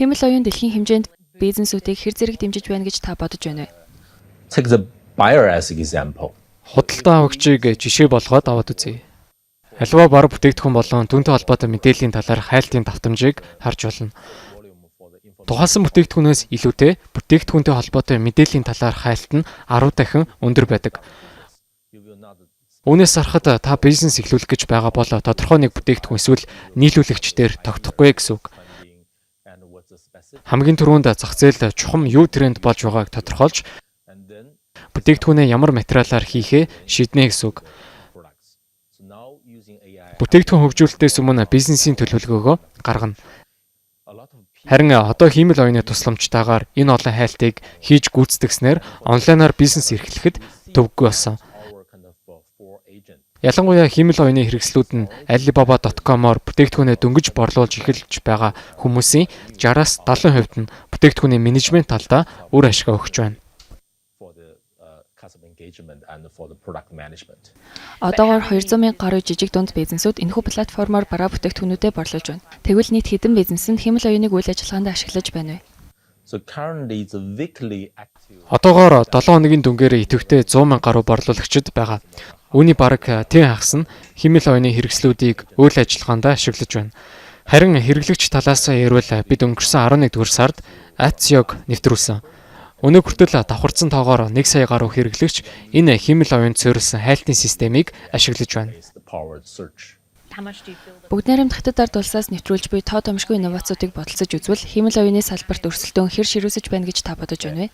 Хэмэл оюун дэлхийн хэмжээнд бизнесүүдийг хэр зэрэг дэмжиж байна гэж та бодож байна вэ? Take the buyer as an example. Худалдан авагчийг жишээ болгоод аваад үзье. Аливаа бараг бүтээгдэхүүн болон түүнтэй холбоотой мэдээллийн талаар хайлтын давтамжийг харж болно. Тухайн бүтээгдэхүүнээс илүүтэй бүтээгдэхүүнтэй холбоотой мэдээллийн талаар хайлт нь 10 дахин өндөр байдаг. Үүнээс харахад та бизнес эхлүүлэх гэж байгаа бол тодорхой нэг бүтээгдэхүүн эсвэл нийлүүлэгчдээр тогтохгүй гэсэн үг. Хамгийн түрүүнд зах зээл чухам юу тренд болж байгааг тодорхойлж бүтээгдэхүүнээ ямар материалаар хийхээ шийднэ гэсэн үг. Бүтээгдэхүүн хөгжүүлэлтээс өмнө бизнесийн төлөвлөгөөгөө гаргана. Харин одоо хиймэл оюуны тусламжтайгаар энэ олон хайлтыг хийж гүйцэтгэснээр онлайнаар бизнес эрхлэхэд төвөггүй болсон. Ялангуяа хиймэл оюуны хэрэгслүүд нь Alibaba.com-оор бүтээгдэхүүнээ дөнгөж борлуулж эхэлж байгаа хүмүүсийн 60-аас 70% нь бүтээгдэхүүний менежмент талдаа үр ашиг өгч байна. Одоогоор 200,000 гаруй жижиг дунд бизнесүүд энэхүү платформоор бараа бүтээгдэхүүнүүдэд борлуулж байна. Тэгвэл нийт хэдэн бизнес нь хэмэл оюуныг үйл ажиллагаанд ашиглаж байна вэ? Одоогоор 7 хоногийн дүнгээр идэвхтэй 100,000 гаруй борлуулагчид байгаа. Үүний бараг тэн хагас нь хэмэл оюуны хэрэгслүүдийг үйл ажиллагаанд ашиглаж байна. Харин хэрэглэгч талаас ярил бид өнгөрсөн 11-р сард Atsiog нэвтрүүлсэн. Өнөө хүртэл давхарцсан тоогоор 1 сая гаруй хэрэглэгч энэ хэмэл оюунд суурилсан хайлтын системийг ашиглаж байна. Бүгд найрамд хятад ард улсаас нэвтрүүлж буй тоо томшгүй инновацуудыг бодолцож үзвэл хэмэл оюуны салбарт өрсөлдөөн хэр ширүүсэж байна гэж та бодож байна вэ?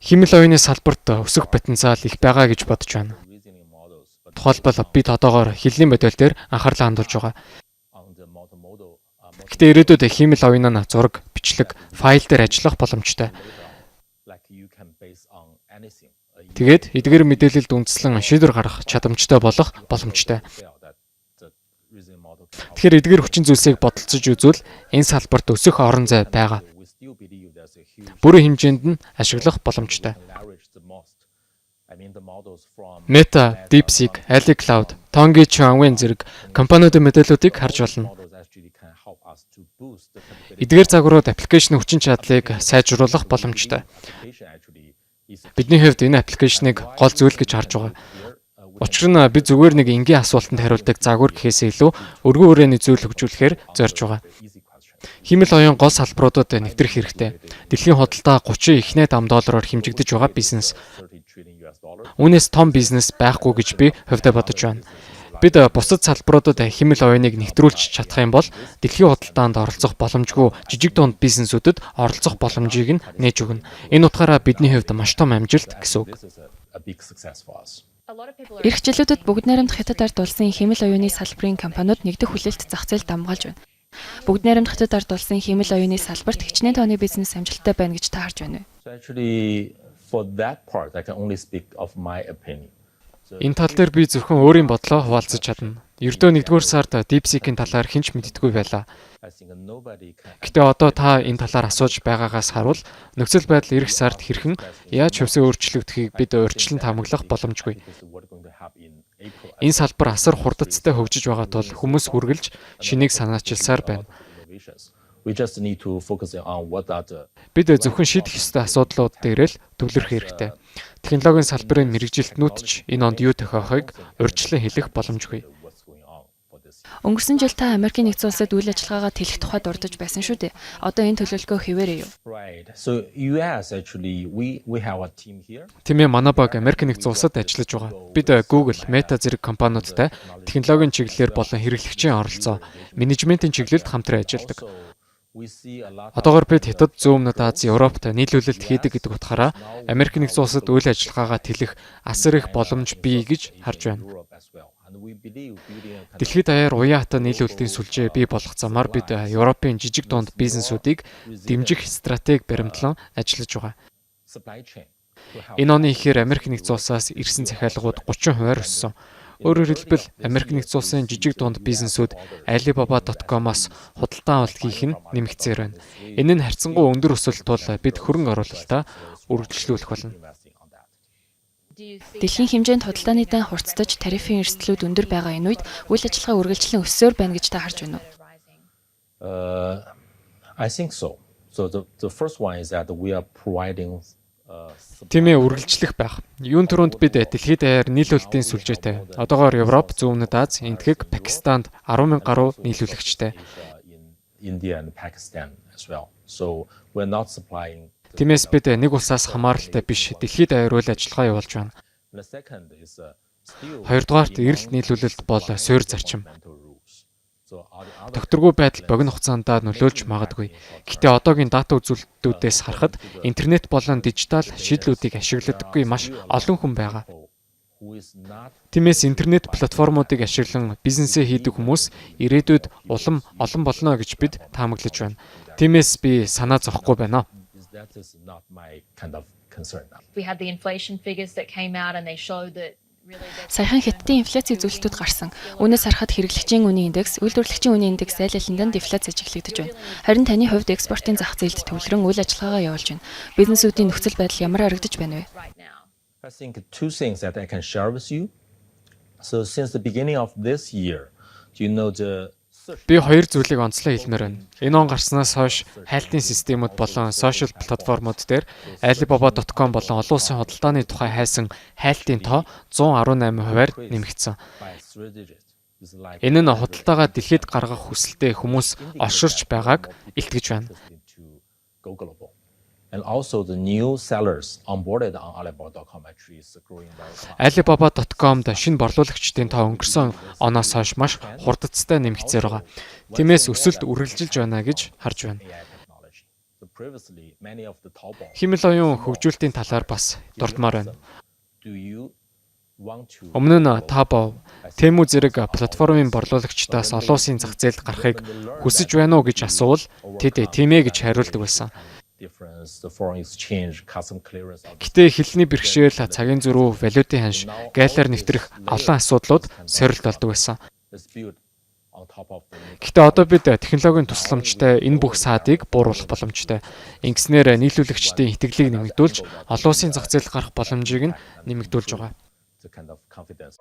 Хэмэл оюуны салбарт өсөх потенциал их байгаа гэж бодож байна. Тухайлбал бид одоогоор хэлний модель дээр анхаарлаа хандуулж байгаа. Гэхдээ ирээдүйд хэмэл оюунаа зураг, бичлэг, файл дээр ажиллах боломжтой. Тэгээд эдгээр мэдээлэлд үндэслэн шийдвэр гаргах чадамжтай болох боломжтой. Тэгэхээр эдгээр хүчин зүйлсийг бодолцож үзвэл энэ салбарт өсөх орон зай байгаа. Бүрэн хэмжээнд нь ашиглах боломжтой. Meta, DeepSeek, AliCloud, Tongi Chuanwen зэрэг компаниудын мэдээллүүдийг харж болно. Эдгээр загварууд аппликейшн хүчин чадлыг сайжруулах боломжтой. Бидний хувьд энэ аппликейшнийг гол зүйл гэж харж байгаа. Учир нь бид зүгээр нэг энгийн асуултанд хариулдаг загвар гэхээс илүү өргөн хүрээний зүйл хөгжүүлэхээр зорж байгаа. Хэмэл оюун гол салбаруудад нэвтрэх хэрэгтэй. Дэлхийн худалдаа 30 ихнээ $5 хэмжигдэж байгаа бизнес. Үүнээс том бизнес байхгүй гэж би хувьдаа бодож байна. Бид бусад салбаруудад хэмэл оюуныг нэвтрүүлж чадах юм бол дэлхийн худалдаанд оролцох боломжгүй жижиг дунд бизнесүүдэд оролцох боломжийг нь нээж өгнө. Энэ утгаараа бидний хувьд маш том амжилт гэсэн үг. Ирэх жилүүдэд бүгд найрамд хятад ард улсын хэмэл оюуны салбарын компаниуд нэгдэх хүлээлт зах зээлд дамгаалж байна. Бүгд найрамд хятад ард улсын хэмэл оюуны салбарт хичнээн тооны бизнес амжилттай байна гэж та харж байна вэ? Энэ тал дээр би зөвхөн өөрийн бодлоо хуваалцаж чадна. Ердөө 1-р сард DeepSeek-ийн талаар хэн ч мэддэггүй байлаа. Гэтэ одоо та энэ талаар асууж байгаагаас харуул нөхцөл байдал ирэх сард хэрхэн яаж хөвсөө өөрчлөгдөхийг бид урьдчилан таамаглах боломжгүй. Энэ салбар асар хурдцтай хөгжиж байгаа тул хүмүүс үргэлж шинийг санаачилсаар байна. Бид зөвхөн шийдэх ёстой асуудлууд дээр л төвлөрөх хэрэгтэй. Технологийн салбарын мэрэгжилтнүүд ч энэ онд юу тохиохыг урьдчилан хэлэх боломжгүй. Өнгөрсөн жил та Америкийн нэгдсэн улсад үйл ажиллагаагаа тэлэх тухайд урдж байсан шүү дээ. Одоо энэ төлөвлөгөө хэвээрээ юу? Тиймээ манай баг Америк нэгдсэн улсад ажиллаж байгаа. Бид Google, Meta зэрэг компаниудтай технологийн чиглэлээр болон хэрэглэгчийн оролцоо, менежментийн чиглэлд хамтран ажилладаг. Одоогоор бид Хятад, Зүүн Өмнөд Ази, Европт нийлүүлэлт хийдэг гэдэг утгаараа Америк нэгдсэн улсад үйл ажиллагаагаа тэлэх асар их боломж бий гэж харж байна. Дэлхийд даяар уян хатан нийлүүлэлтийн сүлжээ бий болох замаар бид Европын жижиг дунд бизнесүүдийг дэмжих стратеги баримтлан ажиллаж байгаа. Энэ оны эхээр Америк нэгдсэн улсаас ирсэн захиалгууд 30% өссөн. Өөрөөр хэлбэл Америк нэгдсэн улсын жижиг дунд бизнесүүд Alibaba.com-ос худалдан авалт хийх нь нэмэгцээр байна. Энэ нь харьцангуй өндөр өсөлт тул бид хөрөнгө оруулалтаа үргэлжлүүлэх болно. Дэлхийн хэмжээнд худалдааны дан хурцтаж тарифын эрсдлүүд өндөр байгаа энэ үед үйл ажиллагаа үргэлжлэн өссөөр байна гэж та харж байна уу? I think so. So the first one is that we are providing Тиймээ үргэлжлэх байх. Юун түрүүнд бид дэлхийд даяар нийлүүлэлтийн сүлжээтэй. Одоогоор Европ, Зүүн Өмнөд Аз, Энэтхэг, Пакистанд 10,000 гаруй нийлүүлэгчтэй. in India and Pakistan as well. So we're not supplying. Тиймээс бид нэг улсаас хамааралтай биш дэлхийд даяар үйл ажиллагаа явуулж байна. The second is still Хоёрдугаарт эрэлт нийлүүлэлт бол суурь зарчим. fundamental rules. So are the other Тогтворгүй байдал богино хугацаанд нөлөөлж магадгүй. Гэхдээ одоогийн дата үзүүлэлтүүдээс харахад интернет болон дижитал шийдлүүдийг ашигладаггүй маш олон хүн байгаа. people who is not Тиймээс интернет платформуудыг ашиглан бизнесээ хийдэг хүмүүс ирээдүйд улам олон болно гэж бид таамаглаж байна. Тиймээс би санаа зовхгүй байна. that is not my kind of concern. We had the inflation figures that came out and they showed that really Саяхан Хятадын инфляци үзүүлэлтүүд гарсан. Үүнээс харахад хэрэглэгчийн үнийн индекс, үйлдвэрлэгчийн үнийн индекс зайлшилтанд дефляц ажиглагдаж байна. Харин таны хувьд экспортын зах зээлд төвлөрөн үйл ажиллагаагаа явуулж байна. Бизнесүүдийн нөхцөл байдал ямар харагдаж байна вэ? right now. I think two things that I can share with you. So since the beginning of this year, do you know the Би хоёр зүйлийг онцлон хэлмээр байна. Энэ он гарснаас хойш хайлтын системүүд болон сошиал платформуд дээр Alibaba.com болон олон улсын худалдааны тухай хайсан хайлтын тоо 118%-аар нэмэгдсэн. by 3 digits is like Энэ нь худалдаагаа дэлхийд гаргах хүсэлтэд хүмүүс олширч байгааг илтгэж байна. to go global. And also the new sellers onboarded on Alibaba.com actually is growing very fast. Alibaba.com-д шинэ борлуулагчдын тоо өнгөрсөн оноос хойш маш хурдцтай нэмэгцээр байгаа. Тиймээс өсөлт үргэлжилж байна гэж харж байна. AI technology. So previously many of the Taobao, Химэл оюун хөгжүүлэлтийн талаар бас дурдмаар байна. do you want to Өмнө нь Taobao, Temu зэрэг платформын борлуулагчдаас олон улсын зах зээлд гарахыг хүсэж байна уу гэж асуувал тэд тиймээ гэж хариулдаг байсан. difference, the foreign exchange, custom clearance. Гэтэ хэлний бэрхшээл, цагийн зөрүү, валютын ханш, гайлаар нэвтрэх олон асуудлууд сорилт болдог байсан. It's built on top of the Гэтэ одоо бид технологийн тусламжтай энэ бүх саадыг бууруулах боломжтой. Ингэснээр нийлүүлэгчдийн итгэлийг нэмэгдүүлж, олон улсын зах зээлд гарах боломжийг нь нэмэгдүүлж байгаа. kind of confidence.